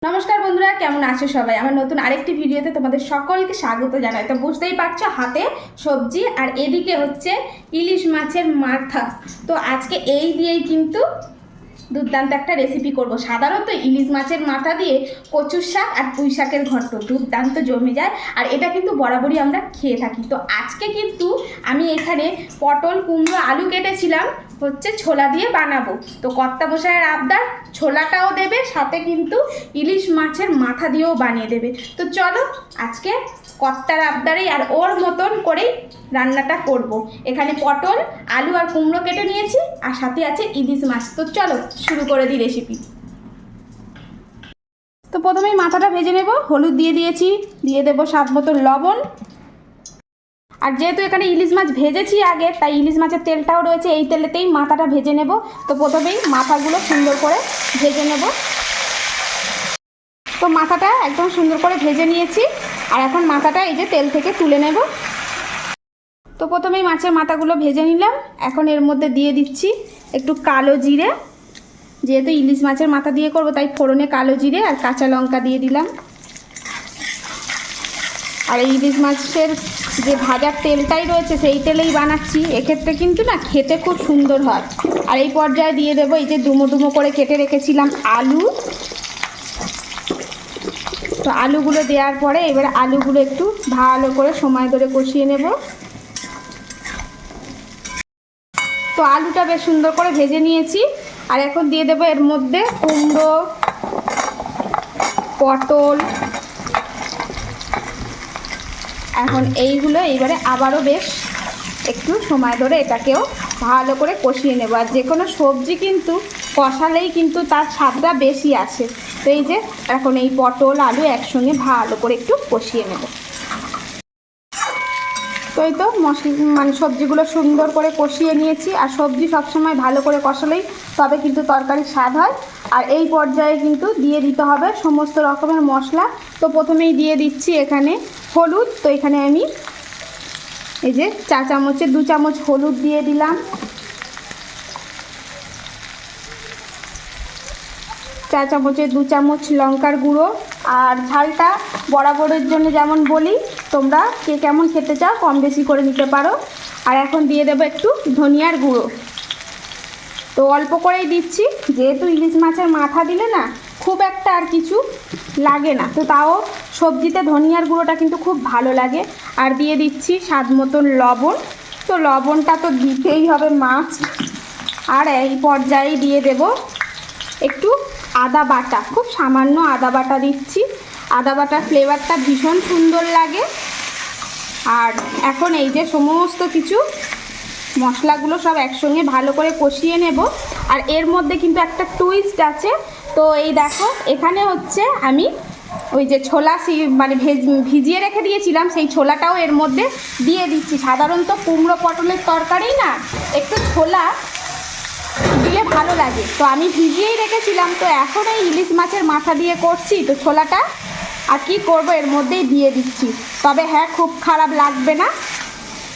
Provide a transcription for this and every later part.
নমস্কার বন্ধুরা, কেমন আছো সবাই? আমার নতুন আরেকটি ভিডিওতে তোমাদের সকলকে স্বাগত জানাই। তো বুঝতেই পারছো, হাতে সবজি আর এদিকে হচ্ছে ইলিশ মাছের মাথা। তো আজকে এই দিয়েই কিন্তু দুর্দান্ত একটা রেসিপি করব। সাধারণত ইলিশ মাছের মাথা দিয়ে কচুর শাক আর পুঁই শাকের ঘন্ট দুর্দান্ত জমে যায়, আর এটা কিন্তু বরাবরই আমরা খেয়ে থাকি। তো আজকে কিন্তু আমি এখানে পটল, কুমড়ো, আলু কেটেছিলাম হচ্ছে ছোলা দিয়ে বানাবো। তো কর্তামশাইয়ের আবদার, ছোলাটাও দেবে, সাথে কিন্তু ইলিশ মাছের মাথা দিয়েও বানিয়ে দেবে। তো চলো আজকে কর্তার আবদারেই আর ওর মতন করেই রান্নাটা করব। এখানে পটল, আলু আর কুমড়ো কেটে নিয়েছি, আর সাথে আছে ইলিশ মাছ। তো চলো শুরু করে দিই রেসিপি। তো প্রথমেই মাথাটা ভেজে নেব। হলুদ দিয়ে দিয়েছি, দিয়ে দেবো স্বাদ মতো লবণ। আর যেহেতু এখানে ইলিশ মাছ ভেজেছি আগে, তাই ইলিশ মাছের তেলটাও রয়েছে, এই তেলেতেই মাথাটা ভেজে নেব। তো প্রথমেই মাথাগুলো সুন্দর করে ভেজে নেব। তো মাথাটা একদম সুন্দর করে ভেজে নিয়েছি, আর এখন মাথাটা এই যে তেল থেকে তুলে নেব। তো প্রথমেই মাছের মাথাগুলো ভেজে নিলাম। এখন এর মধ্যে দিয়ে দিচ্ছি একটু কালো জিরে। যেহেতু ইলিশ মাছের মাথা দিয়ে করব, তাই ফোড়নে কালো জিরে আর কাঁচা লঙ্কা দিয়ে দিলাম। আর এই ইলিশ মাছের যে ভাজার তেলটাই রয়েছে, সেই তেলেই বানাচ্ছি। এক্ষেত্রে কিন্তু না, খেতে খুব সুন্দর হয়। আর এই পর্যায়ে দিয়ে দেবো এই যে ডুমো ডুমো করে কেটে রেখেছিলাম আলু। তো আলুগুলো দেওয়ার পরে এবারে আলুগুলো একটু ভালো করে সময় ধরে কষিয়ে নেব। তো আলুটা বেশ সুন্দর করে ভেজে নিয়েছি, আর এখন দিয়ে দেবো এর মধ্যে কুমড়ো, পটল। এখন এইগুলো এইবারে আবারও বেশ একটু সময় ধরে এটাকেও ভালো করে কষিয়ে নেব। আর যে কোনো সবজি কিন্তু কষালেই কিন্তু তার স্বাদটা বেশি আসে। তো এই যে এখন এই পটল, আলু একসঙ্গে ভালো করে একটু কষিয়ে নেব। তো এই তো সবজিগুলো সুন্দর করে কষিয়ে নিয়েছি। আর সবজি সবসময় ভালো করে কষালেই তবে কিন্তু তরকারির স্বাদ হয়। আর এই পর্যায়ে কিন্তু দিয়ে দিতে হবে সমস্ত রকমের মশলা। তো প্রথমেই দিয়ে দিচ্ছি এখানে হলুদ। তো এখানে আমি এই যে 4 চামচে 2 চামচ হলুদ দিয়ে দিলাম। 4 চামচে 2 চামচ লঙ্কার গুঁড়ো। আর ঝালটা বরাবরের জন্য যেমন বলি, তোমরা কে কেমন খেতে চাও কম বেশি করে নিতে পারো। আর এখন দিয়ে দেবো একটু ধনিয়ার গুঁড়ো। তো অল্প করেই দিচ্ছি, যেহেতু ইলিশ মাছের মাথা দিলে না খুব একটা আর কিছু লাগে না। তো তাও সবজিতে ধনিয়ার গুঁড়োটা কিন্তু খুব ভালো লাগে। আর দিয়ে দিচ্ছি স্বাদ মতন লবণ। তো লবণটা তো দিতেই হবে মাছ। আর এই পর্যায়ে দিয়ে দেব একটু আদা বাটা, খুব সামান্য আদা বাটা দিচ্ছি। আদা বাটার ফ্লেভারটা ভীষণ সুন্দর লাগে। আর এখন এই যে সমস্ত কিছু মশলাগুলো সব একসঙ্গে ভালো করে কষিয়ে নেব। আর এর মধ্যে কিন্তু একটা টুইস্ট আছে। তো এই দেখো, এখানে হচ্ছে আমি ওই যে ছোলা ভিজিয়ে রেখে দিয়েছিলাম, সেই ছোলাটাও এর মধ্যে দিয়ে দিচ্ছি। সাধারণত কুমড়ো পটলের তরকারি না একটু ছোলা দিলে ভালো লাগে, তো আমি ভিজিয়েই রেখেছিলাম। তো এখন এই ইলিশ মাছের মাথা দিয়ে করছি, তো ছোলাটা আর কি করব, এর মধ্যেই দিয়ে দিচ্ছি। তবে হ্যাঁ, খুব খারাপ লাগবে না।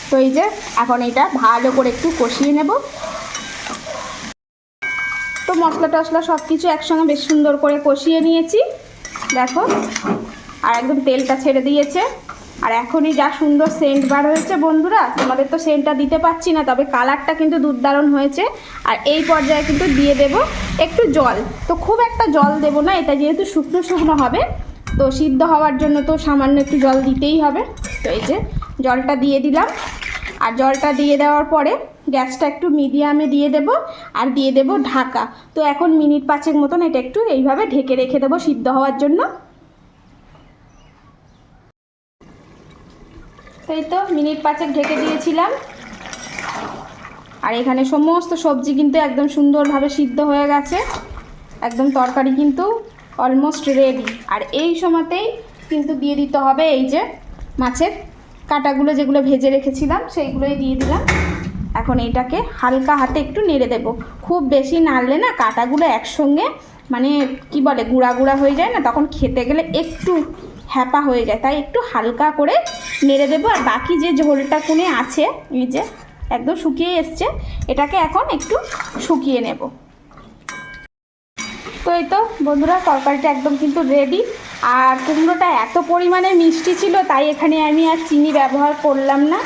তো এই যে এখন এটা ভালো করে একটু কষিয়ে নেব। তো মশলা টশলা সব কিছু একসঙ্গে বেশ সুন্দর করে কষিয়ে নিয়েছি, দেখো। আর একদম তেলটা ছেড়ে দিয়েছে। আর এখনই যা সুন্দর সেন্ট বার হয়েছে বন্ধুরা, তোমাদের তো সেন্টটা দিতে পারছি না, তবে কালারটা কিন্তু দুর্দারুণ হয়েছে। আর এই পর্যায়ে কিন্তু দিয়ে দেব একটু জল। তো খুব একটা জল দেব না, এটা যেহেতু শুকনো শুকনো হবে, তো সিদ্ধ হওয়ার জন্য তো সামান্য একটু জল দিতেই হবে। তো এই যে জলটা দিয়ে দিলাম। আর জলটা দিয়ে দেওয়ার পরে গ্যাসটা একটু মিডিয়ামে দিয়ে দেব, আর দিয়ে দেব ঢাকা। তো এখন মিনিট 5 মতন এটা একটু এইভাবে ঢেকে রেখে দেবো সিদ্ধ হওয়ার জন্য। তো এই তো মিনিট 5 ঢেকে দিয়েছিলাম। আর এখানে সমস্ত সবজি কিন্তু একদম সুন্দরভাবে সিদ্ধ হয়ে গেছে। একদম তরকারি কিন্তু অলমোস্ট রেডি। আর এই সময়তেই কিন্তু দিয়ে দিতে হবে এই যে মাছের কাঁটাগুলো, যেগুলো ভেজে রেখেছিলাম সেইগুলোই দিয়ে দিলাম। এখন এইটাকে হালকা হাতে একটু নেড়ে দেব। খুব বেশি নাড়লে না কাঁটাগুলো একসঙ্গে কি বলে গুঁড়া গুঁড়া হয়ে যায় না, তখন খেতে গেলে একটু হ্যাপা হয়ে যায়। তাই একটু হালকা করে নেড়ে দেবো। আর বাকি যে ঝোলটা কোণে আছে, এই যে একদম শুকিয়ে এসছে, এটাকে এখন একটু শুকিয়ে নেব। তো এই তো বন্ধুরা তরকারিটা একদম কিন্তু রেডি। আর কুমড়োটা এত পরিমাণে মিষ্টি ছিল তাই এখানে আমি আর চিনি ব্যবহার করলাম না।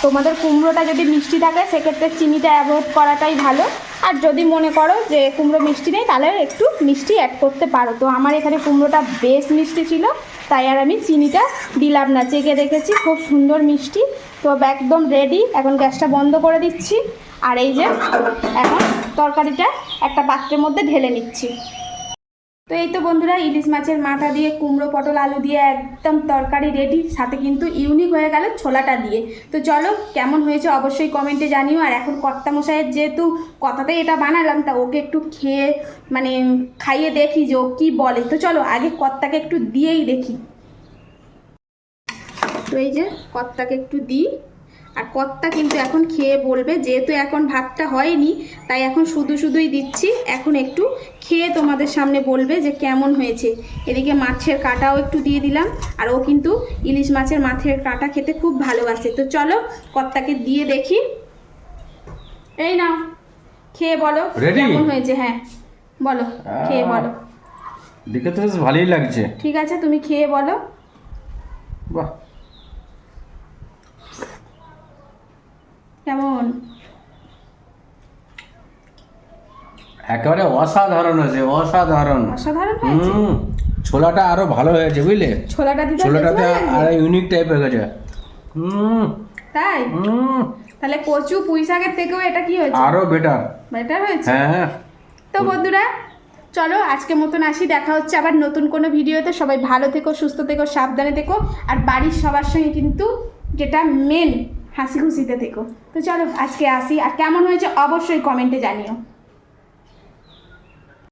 তোমাদের কুমড়োটা যদি মিষ্টি থাকে সেক্ষেত্রে চিনিটা অ্যাভয়েড করাটাই ভালো। আর যদি মনে করো যে কুমড়ো মিষ্টি নেই তাহলে একটু মিষ্টি অ্যাড করতে পারো। তো আমার এখানে কুমড়োটা বেশ মিষ্টি ছিল তাই আর আমি চিনিটা দিলাম না। চেখে দেখেছি খুব সুন্দর মিষ্টি। তো একদম রেডি। এখন গ্যাসটা বন্ধ করে দিচ্ছি। আর এই যে এখন তরকারিটা একটা পাত্রের মধ্যে ঢেলে নিচ্ছি। তো এই তো বন্ধুরা ইলিশ মাছের মাথা দিয়ে কুমড়ো পটল আলু দিয়ে একদম তরকারি রেডি। সাথে কিন্তু ইউনিক হয়ে গেল ছোলাটা দিয়ে। তো চলো কেমন হয়েছে অবশ্যই কমেন্টে জানিও। আর এখন কর্তামশাইয়ের যেহেতু কথাতেই এটা বানালাম তা ওকে একটু খেয়ে মানে খাইয়ে দেখি যে ও কী বলে। তো চলো আগে কর্তাকে একটু দিয়েই দেখি। তো এই যে কর্তাকে একটু দিই। আর কর্তা কিন্তু এখন খেয়ে বলবে, যেহেতু এখন ভাতটা হয়নি তাই এখন শুধুই দিচ্ছি। এখন একটু খেয়ে তোমাদের সামনে বলবে যে কেমন হয়েছে। এদিকে মাছের কাঁটাও একটু দিয়ে দিলাম। আর ও কিন্তু ইলিশ মাছের মাছের কাঁটা খেতে খুব ভালোবাসে। তো চলো কর্তাকে দিয়ে দেখি। এই নাও খেয়ে বলো কেমন হয়েছে। হ্যাঁ বলো, খেয়ে বলো। দেখে তো বেশ ভালোই লাগছে। ঠিক আছে তুমি খেয়ে বলো। বাহ, কেমন? একেবারে অসাধারণ হয়েছে, অসাধারণ। অসাধারণ হয়েছে। ছোলাটা আরো ভালো হয়েছে বুঝলে। ছোলাটাতে আর ইউনিক টাইপ হয়ে গেছে। তাই? তাহলে কচু পুঁই শাকের থেকেও এটা কি হয়েছে? আরো বেটার হয়েছে। হ্যাঁ। তো বন্ধুরা চলো আজকের মতন আসি। দেখা হচ্ছে আবার নতুন কোনো ভিডিওতে। সবাই ভালো থেকো, সুস্থ থেকো, সাবধানে থেকো। আর বাড়ির সবার সঙ্গে কিন্তু যেটা মেন হাসি খুশিতে থেকো। তো চলো আজকে আসি। আর কেমন হয়েছে অবশ্যই কমেন্টে জানিও।